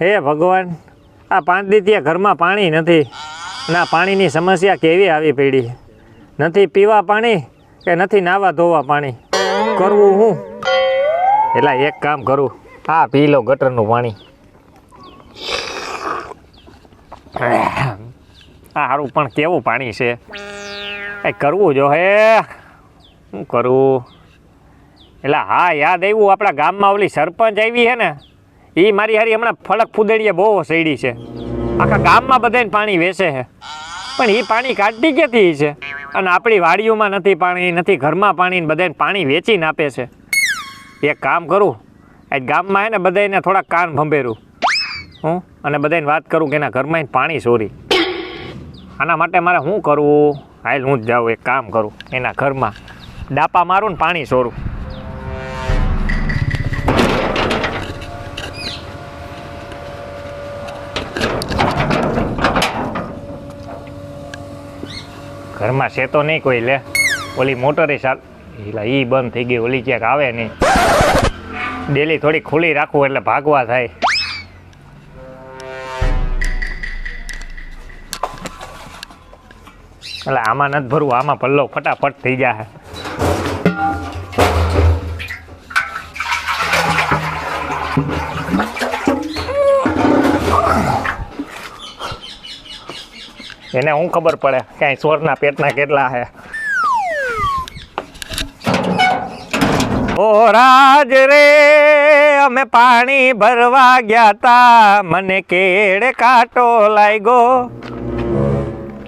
હે ભગવાન, આ 5 દીથી ઘરમાં પાણી નથી અને આ પાણીની સમસ્યા કેવી આવી પડી. નથી પીવા પાણી કે નથી નાવા ધોવા પાણી. કરવું હું? એટલે એક કામ કરું, આ પી લો ગટરનું પાણી. આ સારું પણ કેવું પાણી છે, કંઈ કરવું જો હે. શું કરું? એટલે હા યાદ આવ્યું, આપણા ગામમાં ઓલી સરપંચ આવી છે ને, એ મારી હારી હમણાં ફળક ફૂદડીએ બહુ સડી છે. આખા ગામમાં બધાને પાણી વેચે છે, પણ એ પાણી કાઢતી ક્યાંથી છે? અને આપણી વાડીઓમાં નથી પાણી, નથી ઘરમાં પાણી, બધાને પાણી વેચીને આપે છે. એક કામ કરું, આજ ગામમાં હે ને બધાને થોડાક કાન ભંભેરું હું, અને બધાને વાત કરું કે એના ઘરમાં પાણી ચોરી. આના માટે મારે શું કરવું? હાલ હું જ જાઉં, એક કામ કરું, એના ઘરમાં ડાપા મારું ને પાણી ચોરું. ઘરમાં છે તો નહીં કોઈ. લે ઓલી મોટરે ચાલ, એટલે એ બંધ થઈ ગઈ, ઓલી ક્યાંક આવે નહીં. ડેલી થોડી ખુલ્લી રાખવું એટલે ભાગવા થાય. એટલે આમાં નથી ભરવું, આમાં પલ્લો ફટાફટ થઈ જાય. એને શું ખબર પડે ક્યાંય ચોરના પેટના કેટલા છે? ઓ રાજ રે, અમે પાણી ભરવા ગયા તા, મને કેડ કાંટો લાગ્યો.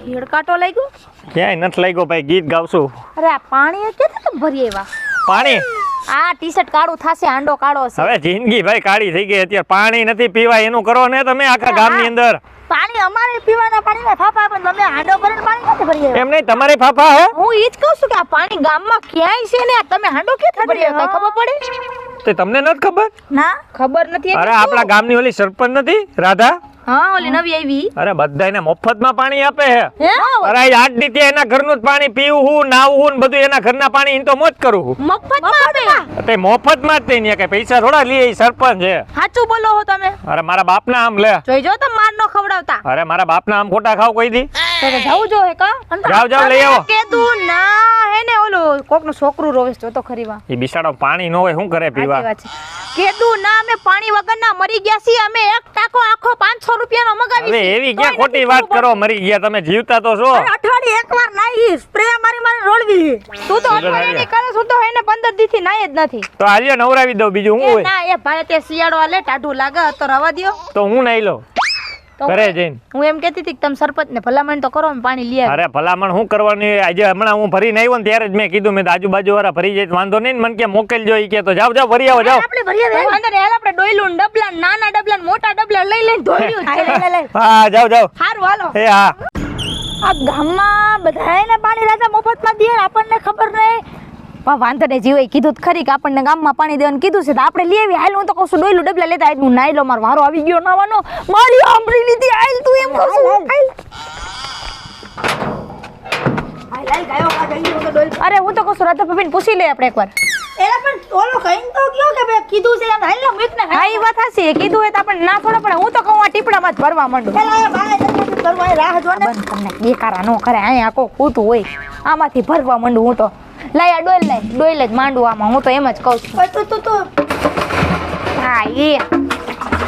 કેડ કાંટો લાગ્યો? ક્યાંય નથી લાગ્યો ભાઈ, ગીત ગાવશું. અરે આ પાણી કેતે તમે ભરી એવા? પાણી આ ટી-શર્ટ કાળું થાશે, આંડો કાળો છે. હવે જિંદગી ભાઈ કાળી થઈ ગઈ, અત્યારે પાણી નથી પીવાય એનું કરો ને તમે આખા ગામની અંદર. પાણી અમારે પીવાના પાણીના ફાફા, પણ તમે આંડો ભરીને પાણી નથી ભરી આવ્યા. એમ નહીં, તમારે ફાફા હે? હું ઈ જ કહું છું કે આ પાણી ગામમાં ક્યાંય છે ને, તમે હાંડો ક્યાંથી ભરી આવ્યા? કઈ ખબર પડે? તે તમને નથી ખબર? ના ખબર નથી. અરે આપણા ગામની ઓલી સરપંચ નથી રાધા? હા ઓલી નવી આવી. અરે બધાને મફતમાં પાણી આપે છે. હે? અરે આજ દીતે એના ઘરનું જ પાણી પીવું હું, નાવું હું, બધું એના ઘરના પાણી ઈન તો મોજ કરું હું. મફતમાં આપે? તે મફતમાં જ નહીં, કઈ પૈસા થોડા લે, સરપંચ છે. સાચું બોલો હો તમે? અરે મારા બાપના આમ લે. જોઈજો તમે માર નો ખવડાવતા. અરે મારા બાપના આમ ખોટા ખાવ કોઈ દી? તો જાવું જો હે કા? જાવ લઈ આવો. કેતું ના હે ને ઓલું કોકનું છોકરું રોવેસ જો તો ખરીવા. એ બિસાડો પાણી ન હોય શું કરે પીવા? કેતું ના અમે પાણી વગરના મરી ગયા છીએ, અમે એક ટાકો આખો 500 રૂપિયાનો મગાવી. હવે એવી ક્યાં ખોટી વાત કરો, મરી ગયા તમે, જીવતા તો છો. અઠવાડિયે એકવાર નાઈ, સ્પ્રે મારી રોળવી. તું તો અઠવાડિયાની કરે, હું તો એને 15 દી થી નાઈ જ નથી. તો આલ્યો નવરાવી દઉં, બીજું હું હોય? ના એ ભાઈ તે શિયાળો આલે ટાઢું લાગે તો રવા દ્યો. તો હું નાઈ લઉં ઘરે જઈને. હું એમ કહેતી હતી કે તમે સરપંચ ને ભલામણ તો કરો, પાણી લઈ આવે. અરે ભલામણ શું કરવાની? આજે હમણાં હું ભરીને આવ્યો ને ત્યારે જ મેં કીધું, મેં આજુબાજુ વાળા ભરી જાય વાંધો નહીં, મને કે મોકલજો. ઈ કે તો જાવ ભરી આવો, જાવ. આપણે ભરી આવે વાંધો નહીં. હાલ આપણે ડોયલું ડબલા, નાના ડબલા, મોટા ડબલા લઈ લઈને ધોળ્યું. લે હા જાવ. સારું હાલો. એ હા, આ ગામમાં બધાયને પાણી રાજા મફતમાં દે, આપણને ખબર નહીં. વાંધો નહીં, જીવે કીધું તો ખરી કે આપણને ગામમાં પાણી દેવાનું કીધું છે, તો આપણે લઈ આવી. હાલ હું તો કહું છું ડોયલું ડબલા લેતા હું નાઈ લો, મારો વારો આવી ગયો નાવાનો. મારી આંબળી લીધી. હાલ તું એમ કહું છું. અરે હું તો કહું છું રાધા ભાભીને પૂછી લે આપણે એકવાર. એલા પણ ઓલો કઈન તો કયો કે બે કીધું છે એમ હાલ લો મીક ને. હા ઈ વાત હશે, કીધું હોય તો આપણે ના થોડા પડે. હું તો કહું આ ટીપડામાં જ ભરવા માંડું. પેલા એ બાય જલ્દી કરવા રાહ જો ને. બંધ તમને બેકારા નો કરે, અહીંયા કો ખોટું હોય, આમાંથી ભરવા માંડું હું તો. લાય ડોલ જ માંડું આમાં, હું તો એમ જ કહું છું. તું હા એ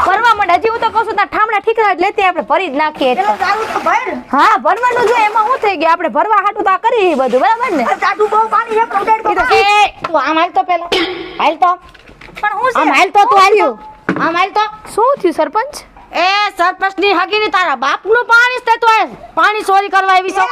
ભરવા માંડ. હજી હું તો કહું છું ત્યાં ઠામડા ઠીકરા જ લેતી આપણે ભરી જ નાખીએ. પેલો દારૂ તો ભર. હા ભરવાનું જો, એમાં શું થઈ ગયું, આપણે ભરવા હાટું તો આ કરી બધું બરાબર ને. ચાટુ બહુ પાણી છે પ્રોડક્ટ ઈ તો તું આમ હાલ તો પેલા હાલ તો પણ હું આમ હાલ તો તું હાલ્યો આમ હાલ તો. શું થયું સરપંચ? એ સરપંચ ની હગીની તારા બાપનું પાણી છે, તો પાણી ચોરી કરવા આવી છો.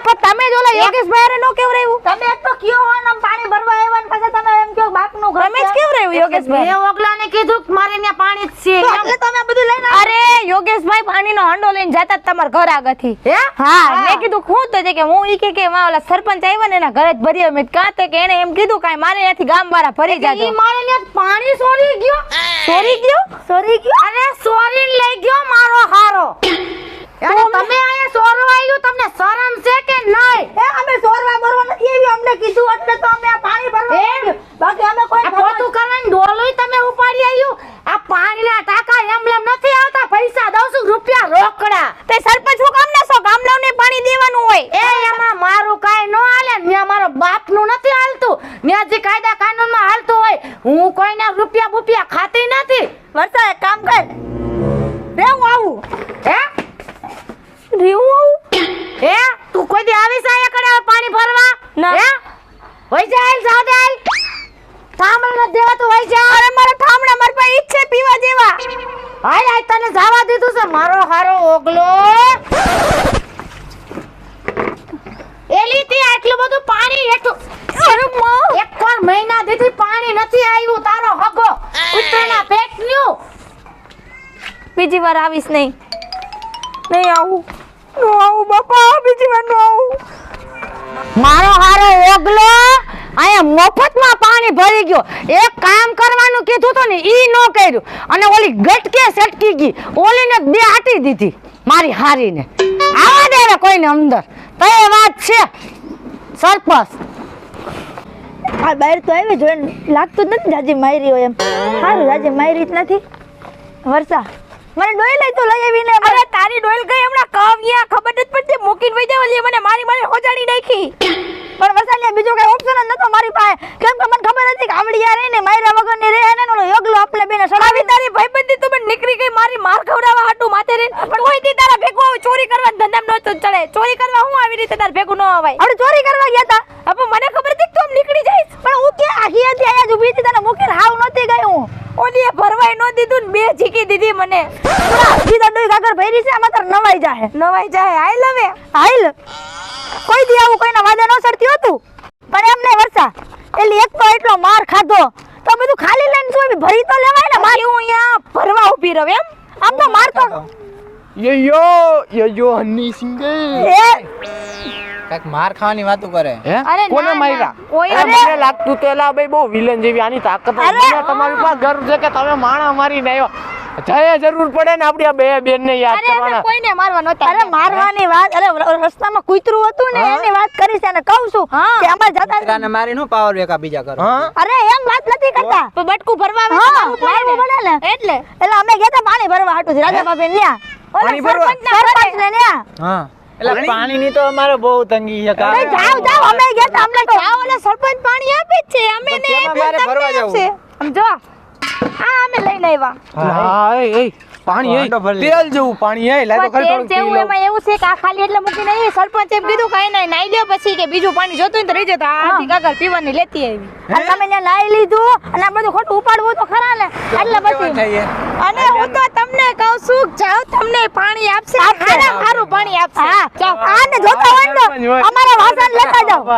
પણ તમે જ ઓલા યોગેશભાઈ રે નો કેવરાયું? તમે એક તો કયો હો ને પાણી ભરવા આવ્યા ને પછી તમે એમ કયો બાપનું ઘર તમે જ કેવરાયું યોગેશભાઈ? મેં ઓગલાને કીધું કે મારે ત્યાં પાણી જ છે, એટલે તમે બધું લઈને અરે યોગેશભાઈ પાણીનો હાંડો લઈને જતા તમારા ઘર આગળથી. હે? હા મેં કીધું હું તો કે હું ઈ કે માં ઓલા સરપંચ આવ્યા ને એના ઘરે જ ભરી મેં કાતે કે એને એમ કીધું કાઈ મારે ત્યાંથી ગામ વાળા ભરી જાજો. ઈ મારે ત્યાં પાણી ચોરી ગયો. ચોરી ગયો? ચોરી ગયો? અરે ચોરીને લઈ ગયો મારો હારો. અરે તમે આયા ચોરવા આવ્યું, તમને શરમ છે કે નહીં? એ અમે ચોરવા બરવા નથી આવી, અમને કીધું એટલે તો અમે આ પાણી ભરવા આવ્યું. બાકી અમે કોઈ પોતું કરવાની ડોલુય તમે ઉપાડી આવ્યું. આ પાણીના ટાકા એમ હાય હાય તને જવા દીધું છે મારો હારો ઓગલો એલીથી આટલું બધું પાણી હેઠું અરે માં એક વાર મહિના દીથી પાણી નથી આવ્યું તારો હગો કૂતરાના પેટનું બીજી વાર આવીશ નહીં આવું નો આવું બાપા બીજી વાર નો આવું મારો હારો ઓગલો અહીંયા મફતમાં પાણી ભરી ગયો એક કામ કરવાનું કીધું તો ને ઈ નો કર્યું અને ઓલી ગટકે સટકી ગઈ ઓલીને બે હાટી દીધી મારી હારીને આવા દે ને કોઈને અંદર તો એ વાત છે સરપંચ આ બહાર તો આવી જોઈને લાગતું જ નથી જાજી મારી હોય એમ સારું જાજી મારી જ નથી વર્ષા મને ડોઈલ લઈ તો લઈ આવીને અરે તારી ડોઈલ ગઈ હમણાં કાવ્યા ખબર નથી પડતી મૂકીને વઈ જાવ મને મારી હોજાડી નાખી પણ વસાલિયા બીજો કઈ ઓપ્શન જ નતો મારી પાસે કેમ કે મને ખબર હતી કે આવડિયા રહીને માયરા વગર ની રહે ને ઓલો યોગલો આપણે બેને સડાવી તારી ભાઈબંધી તું મને નીકળી ગઈ મારી માર ખવડાવવા હાટુ માથે રહીને કોઈ દી તારા ભેગું આવે ચોરી કરવા ધંધામ નતો ચડે ચોરી કરવા હું આવી રીતે તાર ભેગું ન આવાય આપણે ચોરી કરવા ગયા તા હવે મને ખબર હતી કે તું આમ નીકળી જઈશ પણ હું કે આખી હતી આયા જ ઊભી હતી તને મૂકીને હાવ નતી ગઈ હું ઓલીએ ભરવાય નો દીધું ને બે ઝીકી દીધી મને સીધા ડોઈ કાગર ભરી છે આમાં તાર નવાઈ જાય હાલ હવે હાલ કોઈ દી આવું કોઈના વાદે ન સડતી હતું પણ એમ નહીં વર્ષા એટલે એક તો એટલો માર ખાધો તો બધું ખાલી લઈને શું ભરી તો લેવાય ને મારી હું અહીંયા ભરવા ઊભી રહું એમ આમ તો માર તો યો હન્ની સિંગે એ કાક માર ખાવાની વાતો કરે હે અરે કોને ના, માર્યા ના, કોઈ અરે અરે. મને લાગતું તો એલા ભાઈ બહુ વિલન જેવી આની તાકાત અરે. મને તમારી પાસે ગર્વ છે કે તમે માણા મારીને આવ્યો જય જરૂર પડે ને આપણી આ બે બેન ને યાદ અરે અમે કરવાના કોઈને મારવા નહોતા અરે મારવાની વાત અરે રસ્તામાં કૂતરું હતું ને એની વાત કરી છે અને કહું છું કે અમાર જતા કૂતરાને મારીને હું પાવર વેકા બીજા કરો હા અરે એમ વાત નથી કરતા તો બટકું ભરવા આવે તો મારવું પડે ને એટલે અમે ગયા તા પાણી ભરવા હાટુ રાજા બાપે ન્યા પાણી ભરવા? સરપંચ ને ન્યા હા એટલે પાણીની તો અમારે બહુ તંગી છે અરે જાવ અમે ગયા તા અમને તો જાવ ઓલા સરપંચ પાણી આપે જ છે અમે ને કેમાં મારે ભરવા જાવું? સમજો આ અમે લઈને આવ્યા હા એ પાણી એ હાંડો ભરી તેલ જેવું પાણી એ લાય તો ખરી થોડું પી લઉં એમાં એવું છે કે આ ખાલી એટલે મૂકીને આવી સરપંચ એમ કીધું કાઈ નહીં નાઈ લ્યો પછી કે બીજું પાણી જોતું હોય તો રહી જતા આથી કાગળ પીવાની લેતી આવી અને તમે ત્યાં નાઈ લીધું અને આ બધું ખોટું ઉપાડવું તો ખરા ને એટલે પછી અને હું તો તમને કહું છું જાવ તમને પાણી આપશે સારું પાણી આપશે જાવ આને જોતા હોય ને તો અમારા વાસણ લેતા જાવ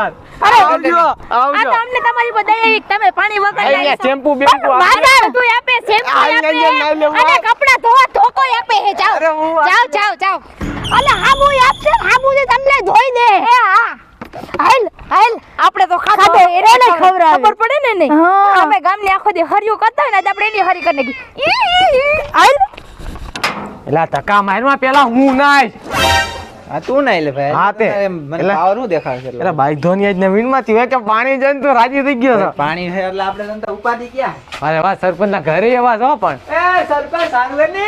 અરે આવજો આ આવજો તો અમને તમારી બધાય આવી કે તમે પાણી વગર અહીંયા લાવી છો. શેમ્પુ બેમ્પુ પણ આપે. વાસણ તું આપે શેમ્પુ આ અહીંયા નાઈ આપે લેવું. અને કપડાં ધોવા ધોકો આપે હે જાવ અરે હું આ- જાવ અલે હાબુ આપશે હાબુ જે તમને ધોઈ દે હે હા હાલ આપણે તો ખાધો એને ખબર પડે ને નહીં અમે ગામની આખો દી હરિયું કરતા હોય ને આજે આપણે એની હરી કરી નાખી હાલ એલા ધક્કા મારવા પેલા હું નાય હા તું ના લે ભાઈ હા, તે. મને એટલે- પાવર હું દેખાડે છે એલા ભાઈ ધોની આજ નવીન માંથી હોય કે પાણી જઈને તો રાજી થઈ ગયો છે પાણી છે એટલે આપણે તને તો ઉપાધિ ક્યાં અરે વાહ સરપંચ ના ઘરે એવા છો પણ એ સરપંચ સાંગવે ને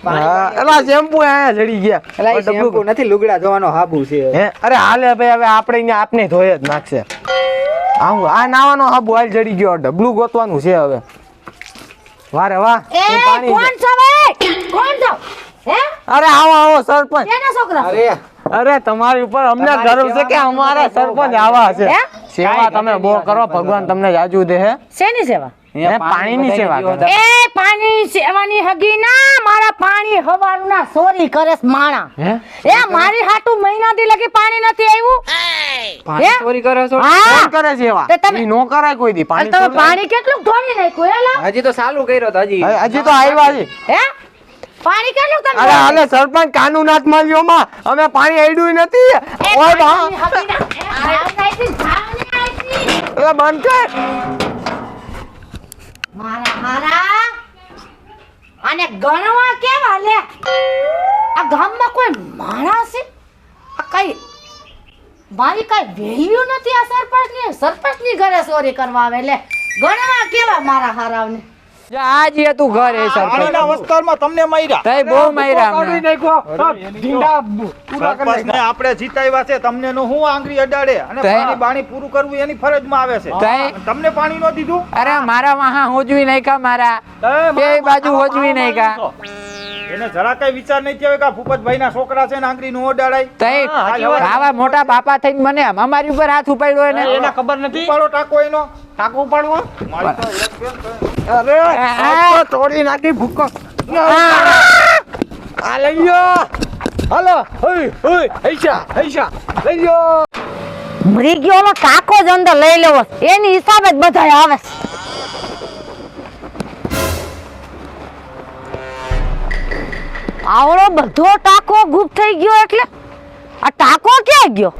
હા, એલા શેમ્પુ આયા જડી ગયા એલા પણ ડબ્લું- શેમ્પુ નથી લુગડા ધોવાનો હાબુ છે હે અરે હાલે ભાઈ હવે આપણે અહીંયા આપને ધોઈ જ નાખશે આ નાવાનો હાબુ હાલ જડી ગયો ડબલું ગોતવાનું છે હવે વારે વાહ એ હું પાણી કોણ છો ભાઈ કોણ છો હે અરે આવો સરપંચ એના છોકરા અરે અરે તમારી ઉપર અમને તમારી ગર્વ છે કે સેવામાં અમારા અમને બહુ સરપંચ ભાગ્ય આવા છે હે? સેવા તમે બહુ કરો ભગવાન તમને જાજુ દે હે શેની સેવા હે, પાણીની સેવા કરે. એ પાણી સેવાની હગી ના મારા પાણી હવારું ના ચોરી કરે છે માણા હે એ મારી હાટુ મહિનાથી લગી પાણી નથી આવ્યું પાણી હે? ચોરી કરો છો હા કોણ કરે સેવા તો તમે- ઈ નો કરાય કોઈ દી અને પાણી તમે ચોરી. પાણી કેટલું ઢોળી નાખ્યું એલા હજી તો ચાલુ કર્યો તો હજી હજી તો આવ્યા છે હે પાણી કેટલું તમે અરે હાલે સરપંચ કાનુનાથ માલ્યો માં અમે પાણી આડ્યું નથી ઓય બા અરે બંધ કર મારા અને ગણવા કેવા લે આ ગામમાં કોઈ માણસ છે આ કઈ મારી કઈ વેલ્યુ નથી આ સરપંચની ઘરે ચોરી કરવા આવે લે ગણવા કેવા મારા હારાવને આજે તું ઘર એ પાણીના વિસ્તારમાં તમને માર્યા તઈ બહુ માર્યા કાઢી અમને. નાખ્યો ઢીંડા પૂરા કરી સરપંચને આપણે જીતાવ્યા છે તમને નો હું આંગળી અડાડે અને તઈ- પાણી બાણી પૂરું કરવું એની ફરજમાં આવે છે તઈ- અને તમને પાણી નો દીધું અરે મારા વાહા હોજવી નાખ્યા મારા બે બાજુ હોજવી નાખ્યા એને જરા કઈ વિચાર નહીં થયો કે આ ભૂપતભાઈ ના છોકરા છે ને આંગળી નો અડાડાય તઈ સાચી વાત. આવા મોટા બાપા થઈને મને અમારી ઉપર હાથ ઉપાડ્યો એને એને ખબર નથી ઉપાડો ટાકો એનો ટાકું પડવું મારી તો એક બેન તો- અરે આ તો તોડી નાખી ભૂકો આ લઈ લ્યો હાલો ઓય ઓય હૈસા હૈસા લઈ લ્યો મૃગીઓનો ટાકો જ અંદર લઈ લેવો એની હિસાબે જ બધા આવે આવડો બધો ટાકો ગુપ થઈ ગયો એટલે આ ટાકો ક્યાં ગયો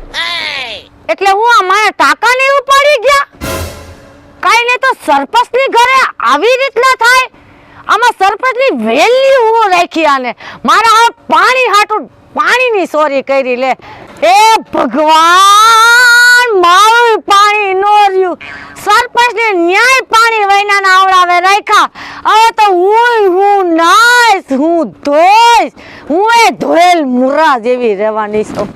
એટલે હું આ મારા ટાકાને ઉપાડી ગયા કાઈ ને તો સરપંચની ઘરે આવી રીતના થાય આમાં સરપંચની વેલ્યુ હું રાખી આને મારા આ પાણી હાટું પાણીની ચોરી કરી લે એ ભગવાન મારું પાણી નો રહ્યું સરપંચને ન્યાય પાણી વૈનાના આવડાવે રાખ્યા હવે તો હું નાઈશ હું ધોઈશ હું એ ધોયેલ મુરા જેવી રહેવાની છું